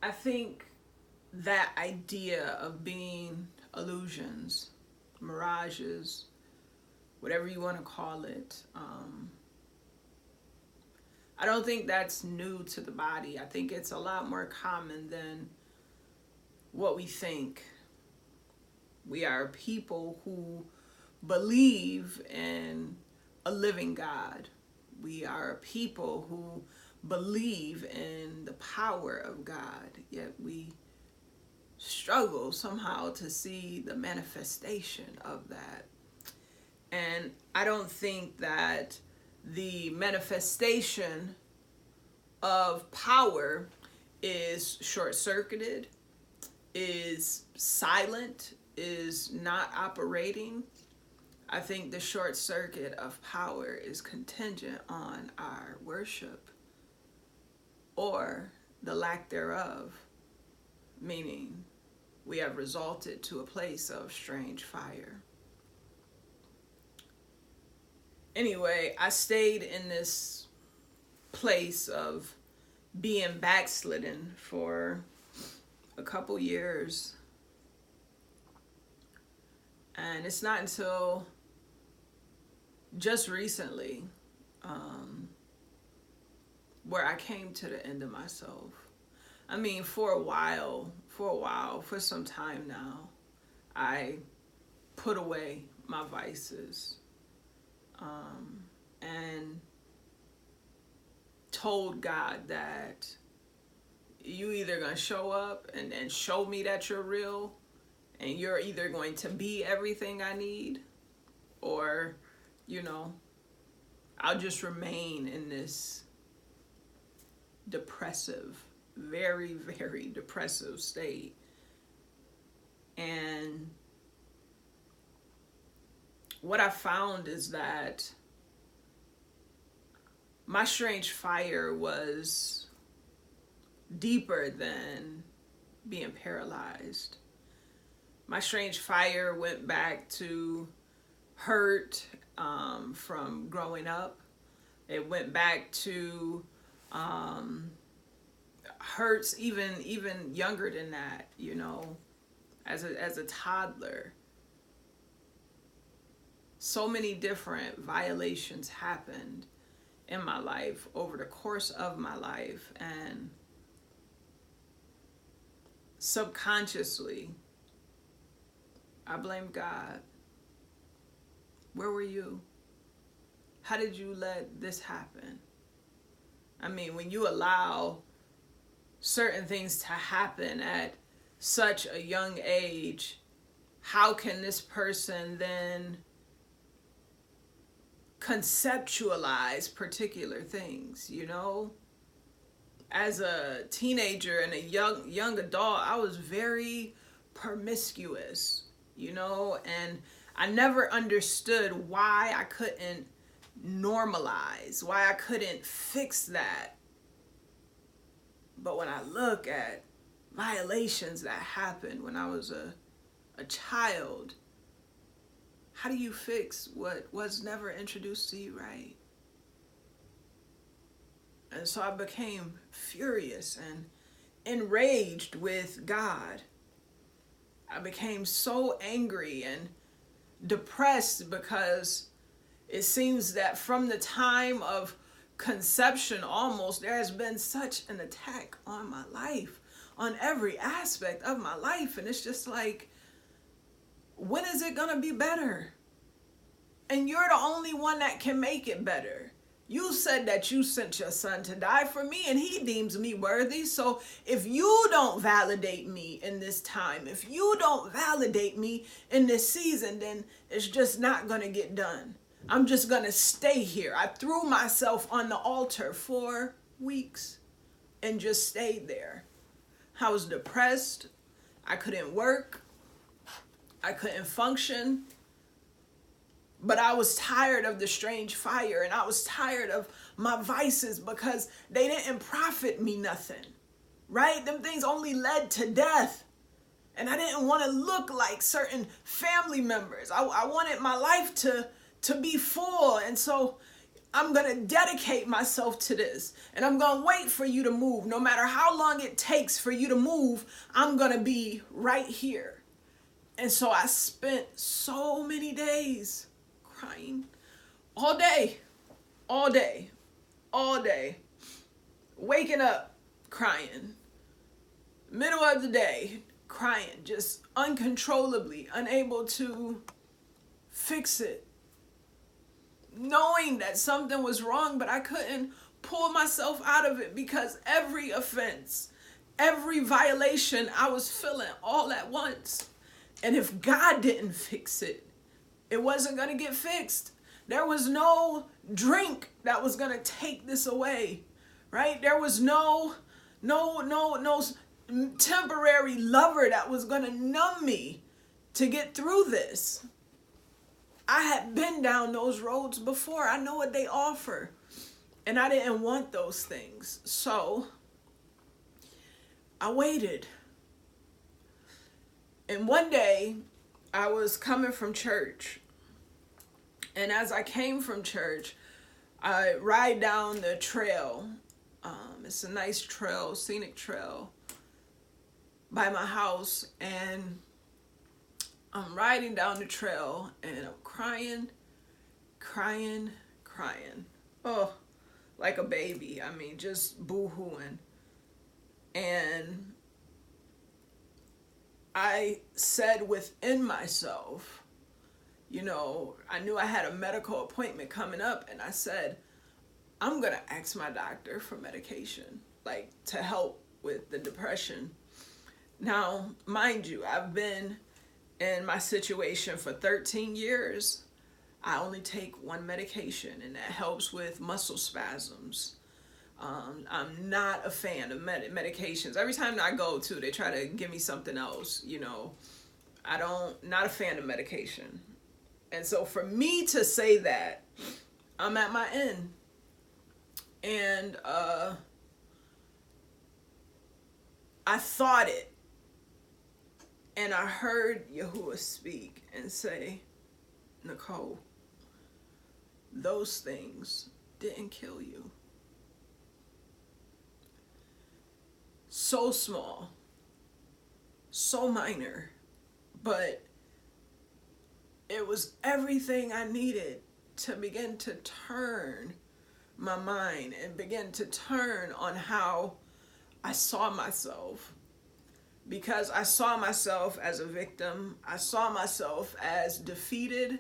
I think that idea of being illusions, mirages, whatever you want to call it, I don't think that's new to the body. I think it's a lot more common than what we think. We are people who believe in a living God. We are people who believe in the power of God, yet we struggle somehow to see the manifestation of that. And I don't think that the manifestation of power is short circuited, is silent, is not operating. I think the short circuit of power is contingent on our worship or the lack thereof, meaning we have resulted to a place of strange fire. Anyway, I stayed in this place of being backslidden for a couple years. And it's not until just recently where I came to the end of myself. I mean, for some time now, I put away my vices and told God that you either gonna show up and show me that you're real, and you're either going to be everything I need, or, I'll just remain in this depressive, very, very depressive state. And what I found is that my strange fire was deeper than being paralyzed. My strange fire went back to hurt from growing up. It went back to hurts even younger than that, as a toddler. So many different violations happened in my life over the course of my life, and subconsciously I blamed God. Where were you? How did you let this happen? I mean, when you allow certain things to happen at such a young age, how can this person then conceptualize particular things, As a teenager and a young adult, I was very promiscuous, and I never understood why I couldn't normalize, why I couldn't fix that. But when I look at violations that happened when I was a child, how do you fix what was never introduced to you right? And so I became furious and enraged with God. I became so angry and depressed because it seems that from the time of conception almost, there has been such an attack on my life, on every aspect of my life. And it's just like, when is it gonna be better? And you're the only one that can make it better. You said that you sent your son to die for me, and he deems me worthy. So if you don't validate me in this time, if you don't validate me in this season, then it's just not gonna get done. I'm just gonna stay here. I threw myself on the altar for weeks and just stayed there. I was depressed. I couldn't work. I couldn't function. But I was tired of the strange fire, and I was tired of my vices because they didn't profit me nothing, right? Them things only led to death. And I didn't want to look like certain family members. I wanted my life to be full. And so I'm going to dedicate myself to this, and I'm going to wait for you to move. No matter how long it takes for you to move, I'm going to be right here. And so I spent so many days crying all day, all day, all day, waking up crying, middle of the day crying, just uncontrollably, unable to fix it, knowing that something was wrong, but I couldn't pull myself out of it because every offense, every violation I was feeling all at once. And if God didn't fix it, it wasn't going to get fixed. There was no drink that was going to take this away, right? There was no temporary lover that was going to numb me to get through this. I had been down those roads before. I know what they offer. And I didn't want those things. So I waited. And one day I was coming from church. And as I came from church, I ride down the trail. It's a nice trail, scenic trail by my house. And I'm riding down the trail and I'm crying. Oh, like a baby. I mean, just boo-hooing. And I said within myself, you know, I knew I had a medical appointment coming up, and I said, I'm going to ask my doctor for medication, like to help with the depression. Now, mind you, I've been in my situation for 13 years. I only take one medication, and that helps with muscle spasms. I'm not a fan of medications. Every time I go to, they try to give me something else, you know. Not a fan of medication. And so for me to say that, I'm at my end. And I thought it. And I heard Yahuwah speak and say, Nicole, those things didn't kill you. So small, so minor, but it was everything I needed to begin to turn my mind and begin to turn on how I saw myself. Because I saw myself as a victim. I saw myself as defeated.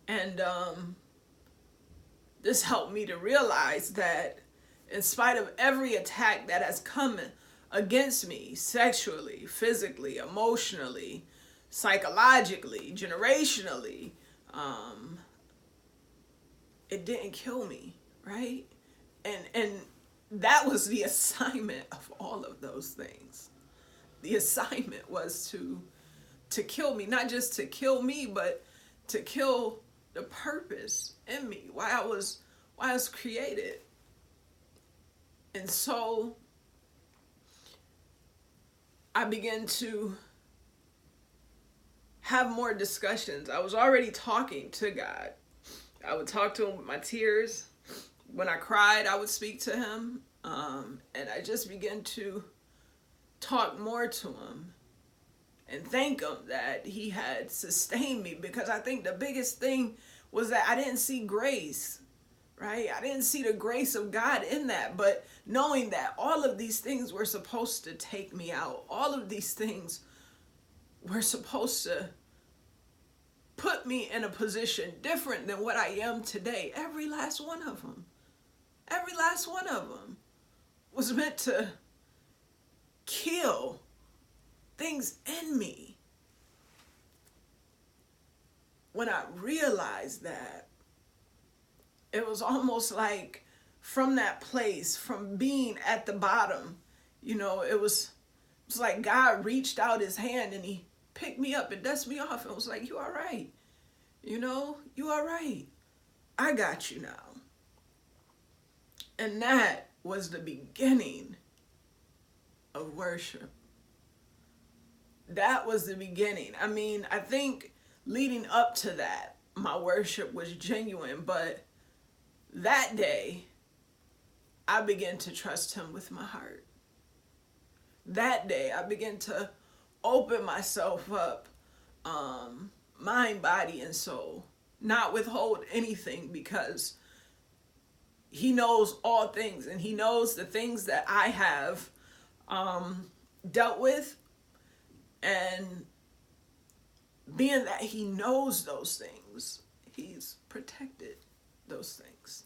And this helped me to realize that in spite of every attack that has come against me, sexually, physically, emotionally, psychologically, generationally, it didn't kill me, right? And that was the assignment of all of those things. The assignment was to kill me, not just to kill me, but to kill the purpose in me, why I was created. And so I began to have more discussions. I was already talking to God. I would talk to him with my tears. When I cried, I would speak to him. And I just began to talk more to him and thank him that he had sustained me, because I think the biggest thing was that I didn't see grace, right? I didn't see the grace of God in that, but knowing that all of these things were supposed to take me out, all of these things were supposed to put me in a position different than what I am today. Every last one of them was meant to kill things in me. When I realized that, it was almost like from that place, from being at the bottom, you know, it was like God reached out his hand and he picked me up and dusted me off and was like, you all right? You know, you all right? I got you now. And that was the beginning of worship. That was the beginning. I mean, I think leading up to that, my worship was genuine. But that day, I began to trust him with my heart. That day, I began to open myself up, mind, body, and soul. Not withhold anything, because he knows all things, and he knows the things that I have dealt with. And being that he knows those things, he's protected those things.